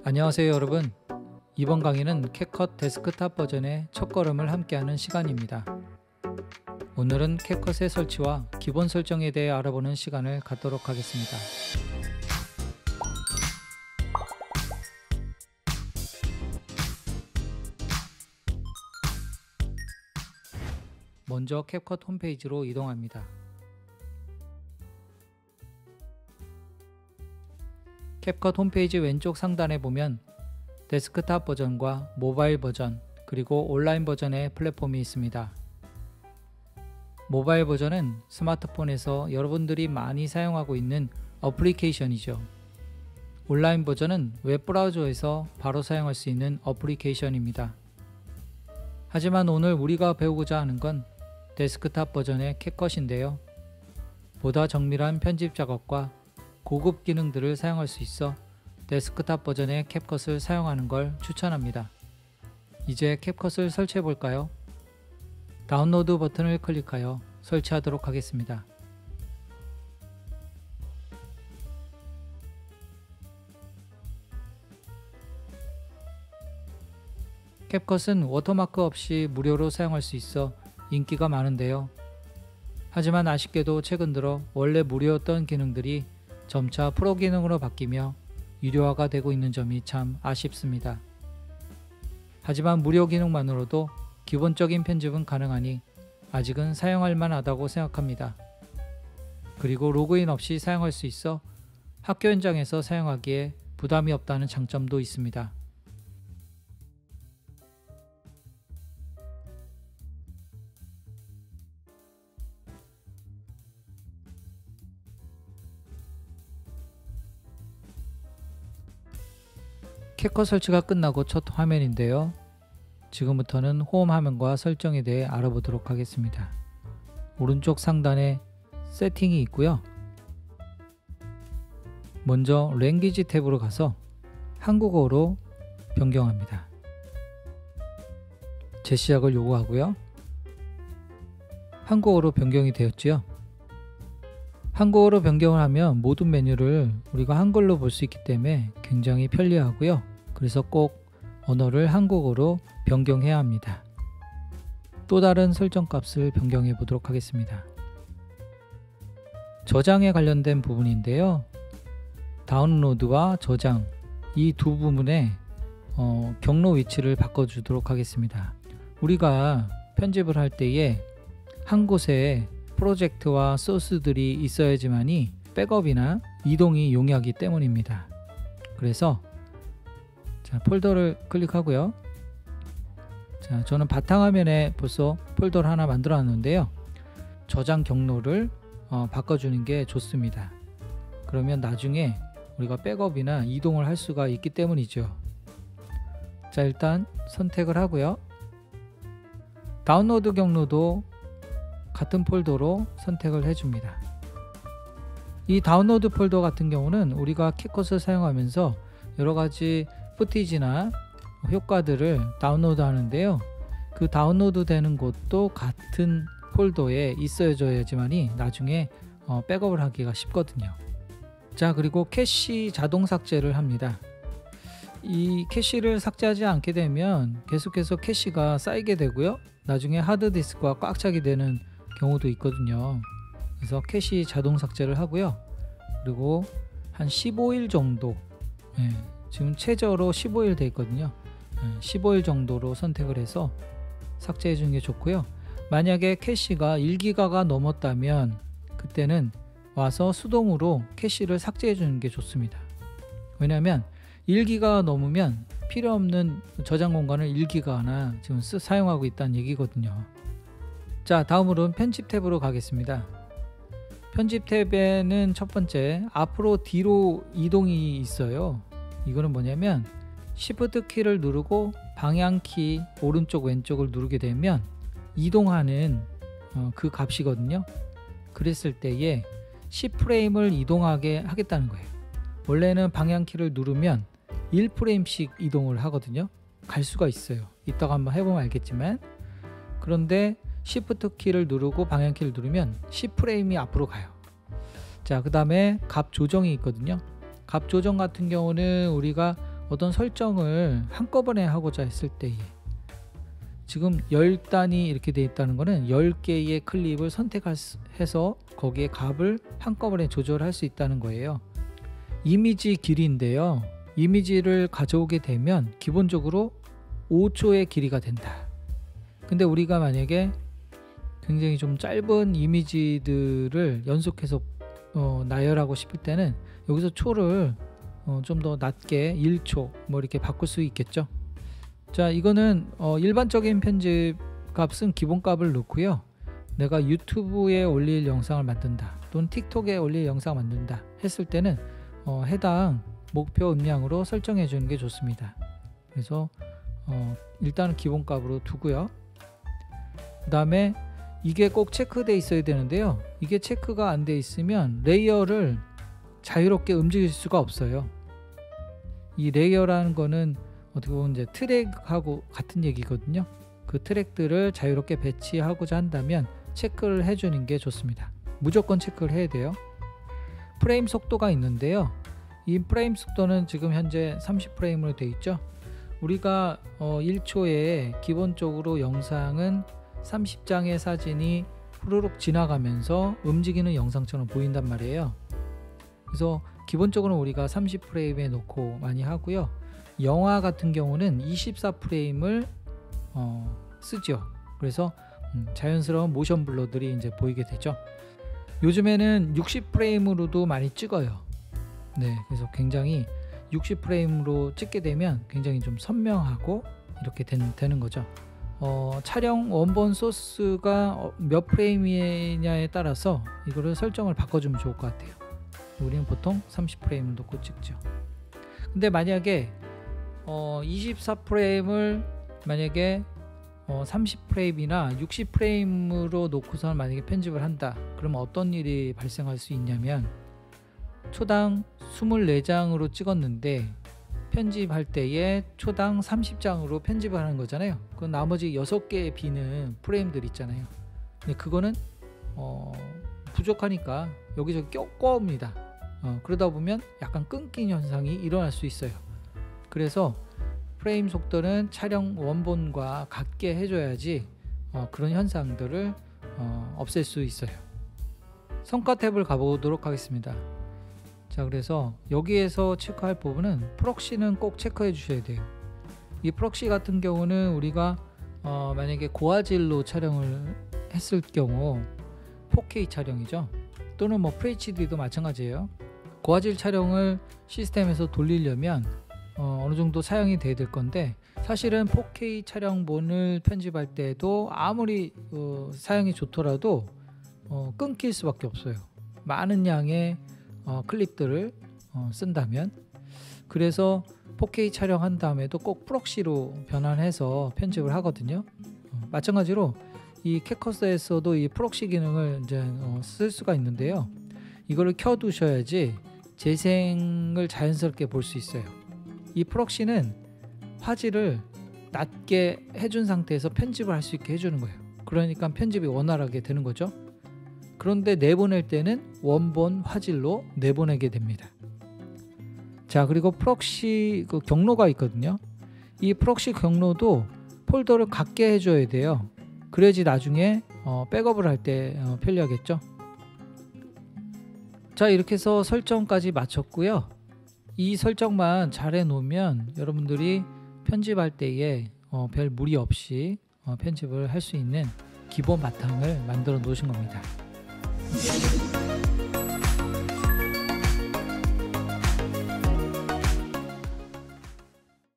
안녕하세요 여러분. 이번 강의는 캡컷 데스크탑 버전의 첫걸음을 함께하는 시간입니다. 오늘은 캡컷의 설치와 기본 설정에 대해 알아보는 시간을 갖도록 하겠습니다. 먼저 캡컷 홈페이지로 이동합니다. 캡컷 홈페이지 왼쪽 상단에 보면 데스크탑 버전과 모바일 버전 그리고 온라인 버전의 플랫폼이 있습니다. 모바일 버전은 스마트폰에서 여러분들이 많이 사용하고 있는 어플리케이션이죠. 온라인 버전은 웹브라우저에서 바로 사용할 수 있는 어플리케이션입니다. 하지만 오늘 우리가 배우고자 하는 건 데스크탑 버전의 캡컷인데요. 보다 정밀한 편집 작업과 고급 기능들을 사용할 수 있어 데스크탑 버전의 캡컷을 사용하는 걸 추천합니다. 이제 캡컷을 설치해 볼까요? 다운로드 버튼을 클릭하여 설치하도록 하겠습니다. 캡컷은 워터마크 없이 무료로 사용할 수 있어 인기가 많은데요. 하지만 아쉽게도 최근 들어 원래 무료였던 기능들이 점차 프로 기능으로 바뀌며 유료화가 되고 있는 점이 참 아쉽습니다. 하지만 무료 기능만으로도 기본적인 편집은 가능하니 아직은 사용할 만하다고 생각합니다. 그리고 로그인 없이 사용할 수 있어 학교 현장에서 사용하기에 부담이 없다는 장점도 있습니다. 캡컷 설치가 끝나고 첫 화면인데요. 지금부터는 홈 화면과 설정에 대해 알아보도록 하겠습니다. 오른쪽 상단에 세팅이 있고요. 먼저 랭귀지 탭으로 가서 한국어로 변경합니다. 재시작을 요구하고요. 한국어로 변경이 되었지요. 한국어로 변경을 하면 모든 메뉴를 우리가 한글로 볼 수 있기 때문에 굉장히 편리하고요. 그래서 꼭 언어를 한국어로 변경해야 합니다. 또 다른 설정 값을 변경해 보도록 하겠습니다. 저장에 관련된 부분인데요. 다운로드와 저장 이 두 부분의 경로 위치를 바꿔주도록 하겠습니다. 우리가 편집을 할 때에 한 곳에 프로젝트와 소스들이 있어야지만이 백업이나 이동이 용이하기 때문입니다. 그래서 폴더를 클릭하고요. 저는 바탕화면에 벌써 폴더를 하나 만들어 놨는데요. 저장 경로를 바꿔주는 게 좋습니다. 그러면 나중에 우리가 백업이나 이동을 할 수가 있기 때문이죠. 일단 선택을 하고요. 다운로드 경로도 같은 폴더로 선택을 해줍니다. 이 다운로드 폴더 같은 경우는 우리가 캡컷을 사용하면서 여러가지 푸티지나 효과들을 다운로드 하는데요. 그 다운로드 되는 곳도 같은 폴더에 있어야지만이 나중에 백업을 하기가 쉽거든요. 그리고 캐시 자동 삭제를 합니다. 이 캐시를 삭제하지 않게 되면 계속해서 캐시가 쌓이게 되고요. 나중에 하드디스크가 꽉 차게 되는 경우도 있거든요. 그래서 캐시 자동 삭제를 하고요. 그리고 한 15일 정도, 지금 최저로 15일 돼 있거든요. 15일 정도로 선택을 해서 삭제해 주는 게 좋고요. 만약에 캐시가 1기가가 넘었다면 그때는 와서 수동으로 캐시를 삭제해 주는 게 좋습니다. 왜냐하면 1기가가 넘으면 필요없는 저장 공간을 1기가나 지금 사용하고 있다는 얘기거든요. 다음으로는 편집 탭으로 가겠습니다. 편집 탭에는 첫 번째 앞으로 뒤로 이동이 있어요. 이거는 뭐냐면 Shift 키를 누르고 방향키 오른쪽 왼쪽을 누르게 되면 이동하는 그 값이거든요. 그랬을 때에 10프레임을 이동하게 하겠다는 거예요. 원래는 방향키를 누르면 1프레임씩 이동을 하거든요. 갈 수가 있어요. 이따가 한번 해보면 알겠지만. 그런데 Shift 키를 누르고 방향키를 누르면 10프레임이 앞으로 가요. 그 다음에 값 조정이 있거든요. 값 조정 같은 경우는 우리가 어떤 설정을 한꺼번에 하고자 했을 때에, 지금 10단이 이렇게 되어 있다는 것은 10개의 클립을 선택해서 거기에 값을 한꺼번에 조절할 수 있다는 거예요. 이미지 길이인데요, 이미지를 가져오게 되면 기본적으로 5초의 길이가 된다. 근데 우리가 만약에 굉장히 좀 짧은 이미지들을 연속해서 나열하고 싶을 때는 여기서 초를 좀 더 낮게 1초 뭐 이렇게 바꿀 수 있겠죠. 자, 이거는 일반적인 편집 값은 기본값을 넣고요, 내가 유튜브에 올릴 영상을 만든다 또는 틱톡에 올릴 영상을 만든다 했을 때는 해당 목표 음량으로 설정해 주는 게 좋습니다. 그래서 일단은 기본값으로 두고요. 그 다음에 이게 꼭 체크되어 있어야 되는데요, 이게 체크가 안 돼 있으면 레이어를 자유롭게 움직일 수가 없어요. 이 레이어라는 거는 어떻게 보면 이제 트랙하고 같은 얘기거든요. 그 트랙들을 자유롭게 배치하고자 한다면 체크를 해주는 게 좋습니다. 무조건 체크를 해야 돼요. 프레임 속도가 있는데요, 이 프레임 속도는 지금 현재 30프레임으로 되어 있죠. 우리가 1초에 기본적으로 영상은 30장의 사진이 후루룩 지나가면서 움직이는 영상처럼 보인단 말이에요. 그래서 기본적으로 우리가 30프레임에 놓고 많이 하고요, 영화 같은 경우는 24프레임을 쓰죠. 그래서 자연스러운 모션 블러들이 이제 보이게 되죠. 요즘에는 60프레임으로도 많이 찍어요. 네, 그래서 굉장히 60프레임으로 찍게 되면 굉장히 좀 선명하고 이렇게 되는 거죠. 촬영 원본 소스가 몇 프레임이냐에 따라서 이거를 설정을 바꿔주면 좋을 것 같아요. 우리는 보통 30프레임을 놓고 찍죠. 근데 만약에 24프레임을 만약에 30프레임이나 60프레임으로 놓고서 만약에 편집을 한다, 그러면 어떤 일이 발생할 수 있냐면, 초당 24장으로 찍었는데 편집할 때에 초당 30장으로 편집을 하는 거잖아요. 그 나머지 6개의 비는 프레임들 있잖아요. 근데 그거는 부족하니까 여기저기 껴옵니다. 그러다 보면 약간 끊긴 현상이 일어날 수 있어요. 그래서 프레임 속도는 촬영 원본과 같게 해줘야지 그런 현상들을 없앨 수 있어요. 성과 탭을 가보도록 하겠습니다. 자, 그래서 여기에서 체크할 부분은 프록시는 꼭 체크해 주셔야 돼요. 이 프록시 같은 경우는 우리가 만약에 고화질로 촬영을 했을 경우 4K 촬영이죠, 또는 뭐 FHD도 마찬가지예요. 고화질 촬영을 시스템에서 돌리려면 어느 정도 사용이 돼야 될 건데, 사실은 4K 촬영본을 편집할 때도 아무리 사용이 좋더라도 끊길 수밖에 없어요. 많은 양의 클립들을 쓴다면. 그래서 4K 촬영한 다음에도 꼭 프록시로 변환해서 편집을 하거든요. 마찬가지로 이 캡컷에서도 이 프록시 기능을 이제 쓸 수가 있는데요, 이거를 켜 두셔야지 재생을 자연스럽게 볼 수 있어요. 이 프록시는 화질을 낮게 해준 상태에서 편집을 할 수 있게 해주는 거예요. 그러니까 편집이 원활하게 되는 거죠. 그런데 내보낼 때는 원본 화질로 내보내게 됩니다. 자, 그리고 프록시 그 경로가 있거든요. 이 프록시 경로도 폴더를 같게 해줘야 돼요. 그래야지 나중에 백업을 할 때 편리하겠죠. 자, 이렇게 해서 설정까지 마쳤고요. 이 설정만 잘 해놓으면 여러분들이 편집할 때에 별 무리 없이 편집을 할 수 있는 기본 바탕을 만들어 놓으신 겁니다.